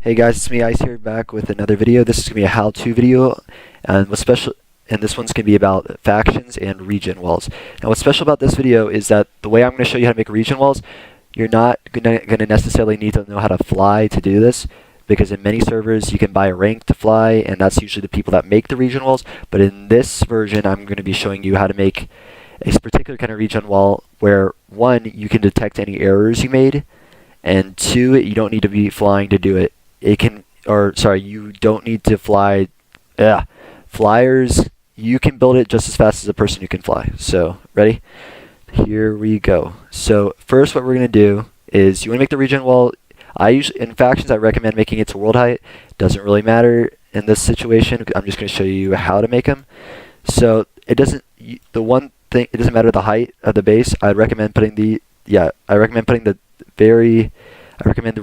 Hey guys, it's me Ice here, back with another video. This is going to be a how-to video, and this one's going to be about factions and regen walls. Now what's special about this video is that the way I'm going to show you how to make regen walls, you're not going to necessarily need to know how to fly to do this, because in many servers you can buy a rank to fly, and that's usually the people that make the regen walls. But in this version, I'm going to be showing you how to make a particular kind of regen wall where, one, you can detect any errors you made, and two, you don't need to be flying to do it. You don't need to fly. Flyers, you can build it just as fast as a person who can fly. So, ready? Here we go. So, first what we're going to do is you want to make the regen wall. In factions, I recommend making it to world height. Doesn't really matter in this situation. I'm just going to show you how to make them. So, it doesn't matter the height of the base. I recommend putting the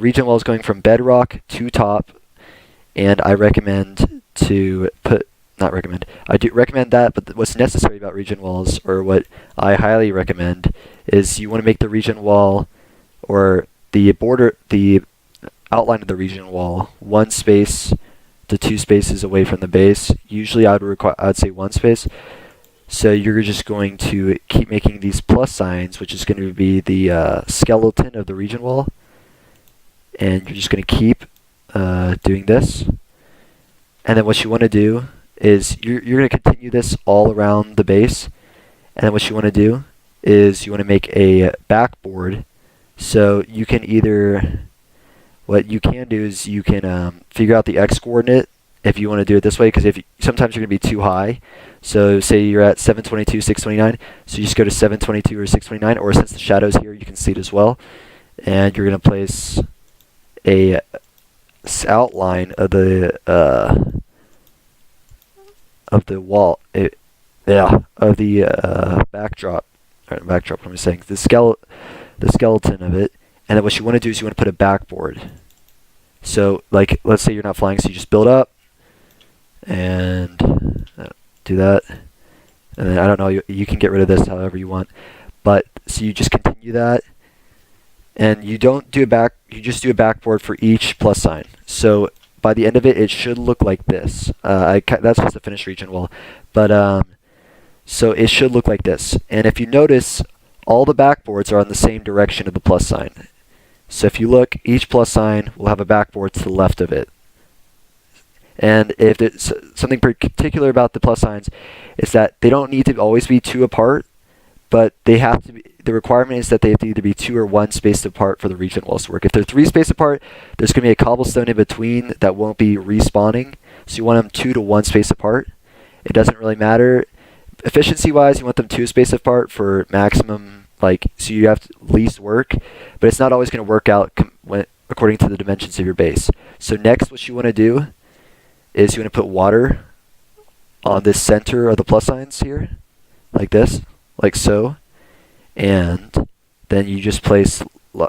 regen walls going from bedrock to top, and I do recommend that, but what's necessary about regen walls, or what I highly recommend, is you want to make the regen wall, or the outline of the regen wall, 1 space to 2 spaces away from the base. Usually I'd say 1 space. So you're just going to keep making these plus signs, which is going to be the skeleton of the regen wall. And you're just going to keep doing this. And then what you want to do is you're going to continue this all around the base. And then what you want to do is you want to make a backboard. So you can what you can do is you can figure out the x coordinate if you want to do it this way, because sometimes you're going to be too high. So say you're at 722, 629, so you just go to 722 or 629, or since the shadow's here, you can see it as well. And you're going to place a outline of the wall, backdrop. What I'm saying, the skeleton of it. And then what you want to do is you want to put a backboard. So, like, let's say you're not flying, so you just build up and do that. And then I don't know, you can get rid of this however you want. But so you just continue that. And you don't do you just do a backboard for each plus sign. So by the end of it, it should look like this. That's just a finished regen wall. But so it should look like this. And if you notice, all the backboards are on the same direction of the plus sign. So if you look, each plus sign will have a backboard to the left of it. And if it's something particular about the plus signs, is that they don't need to always be 2 apart, but they have to be. The requirement is that they have to either be 2 or 1 spaced apart for the regen walls to work. If they're 3 spaced apart, there's going to be a cobblestone in between that won't be respawning. So you want them 2 to 1 space apart. It doesn't really matter. Efficiency-wise, you want them 2 spaced apart for maximum, so you have to least work. But it's not always going to work out according to the dimensions of your base. So next, what you want to do is you want to put water on this center of the plus signs here, like this, like so. And then you just place,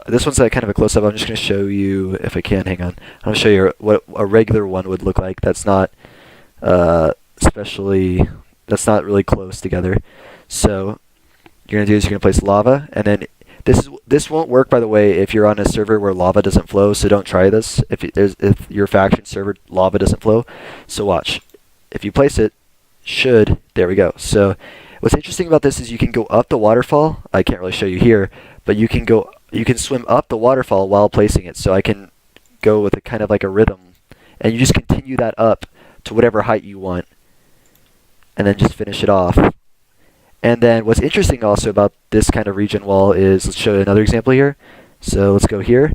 this one's kind of a close-up. I'm just going to show you, if I can, hang on. I'm going to show you what a regular one would look like. That's not that's not really close together. So you're going to do is you're going to place lava, and then this won't work, by the way, if you're on a server where lava doesn't flow, so don't try this. If your faction server lava doesn't flow, so watch. If you place it, there we go. So what's interesting about this is you can go up the waterfall. I can't really show you here, but you can swim up the waterfall while placing it. So I can go with a kind of like a rhythm, and you just continue that up to whatever height you want, and then just finish it off. And then what's interesting also about this kind of regen wall is, let's show another example here. So let's go here,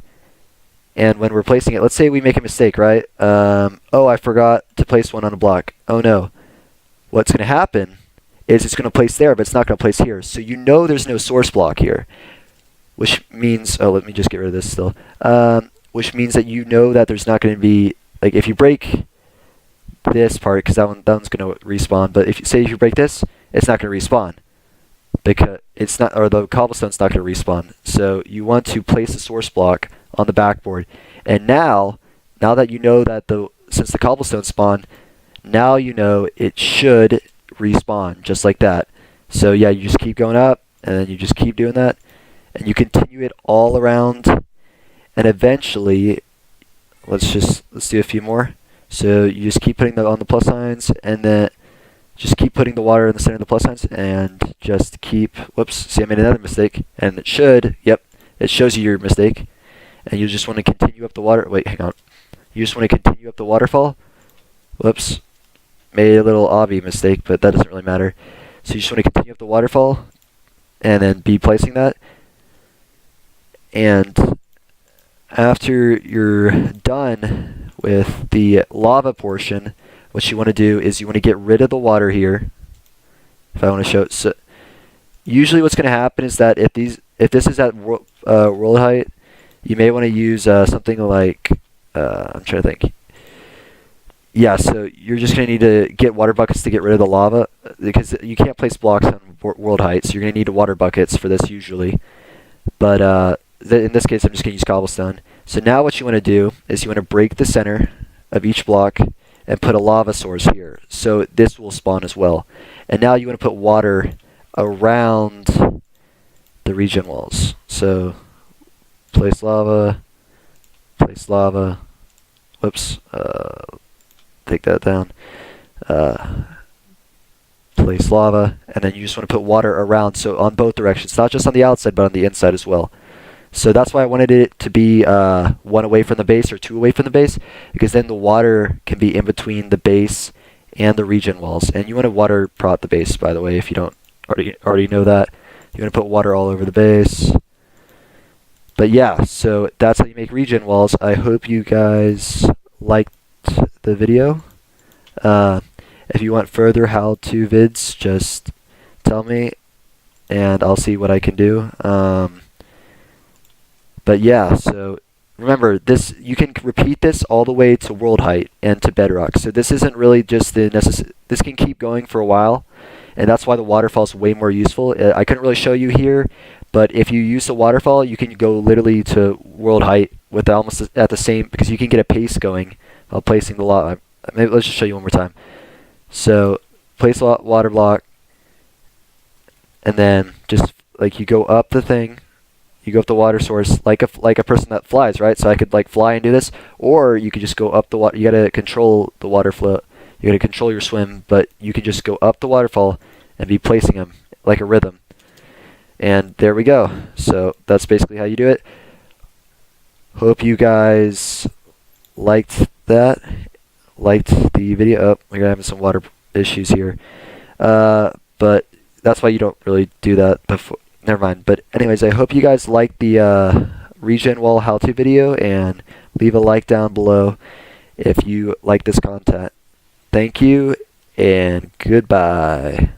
and when we're placing it, let's say we make a mistake, right? Oh, I forgot to place one on a block. Oh no. What's going to happen is it's going to place there, but it's not going to place here. So you know there's no source block here, which means, let me just get rid of this still, which means that you know that there's not going to be, if you break this part, because that one's going to respawn, but if you break this, it's not going to respawn, because the cobblestone's not going to respawn. So you want to place a source block on the backboard. And now that you know that since the cobblestone spawned, now you know it should respawn just like that. So yeah, you just keep going up, and then you just keep doing that, and you continue it all around, and eventually, let's do a few more. So you just keep putting on the plus signs, and then just keep putting the water in the center of the plus signs, and just keep, whoops, see I made another mistake, and it should, yep, it shows you your mistake, and you just want to continue up the water, wait, hang on, you just want to continue up the waterfall, whoops, made a little obby mistake, but that doesn't really matter, so you just want to continue up the waterfall, and then be placing that, and after you're done with the lava portion, what you want to do is you want to get rid of the water here. If I want to show it, so usually what's going to happen is that if this is at world height, you may want to use something like I'm trying to think. Yeah, so you're just going to need to get water buckets to get rid of the lava, because you can't place blocks on world height, so you're going to need water buckets for this usually. But in this case, I'm just going to use cobblestone. So now what you want to do is you want to break the center of each block and put a lava source here. So this will spawn as well. And now you want to put water around the regen walls. So place lava, whoops, take that down, place lava, and then you just want to put water around, so on both directions, not just on the outside, but on the inside as well. So that's why I wanted it to be 1 away from the base or 2 away from the base, because then the water can be in between the base and the regen walls. And you want to water prot the base, by the way, if you don't already know that. You want to put water all over the base. But yeah, so that's how you make regen walls. I hope you guys liked the video. If you want further how-to vids, just tell me, and I'll see what I can do. But yeah, so remember, this, you can repeat this all the way to world height and to bedrock. So this isn't really just the this can keep going for a while, and that's why the waterfall is way more useful. I couldn't really show you here, but if you use the waterfall, you can go literally to world height with almost at the same, because you can get a pace going while placing the lava. Maybe let's just show you one more time. So place a water block, and then just like you go up the thing. You go up the water source like a person that flies, right? So I could like fly and do this, or you could just go up the water. You gotta control the water flow. You gotta control your swim, but you can just go up the waterfall and be placing them like a rhythm. And there we go. So that's basically how you do it. Hope you guys liked that. Liked the video. Oh, we're having some water issues here. But that's why you don't really do that before. Never mind. But anyways, I hope you guys liked the regen wall how-to video, and leave a like down below if you like this content. Thank you, and goodbye.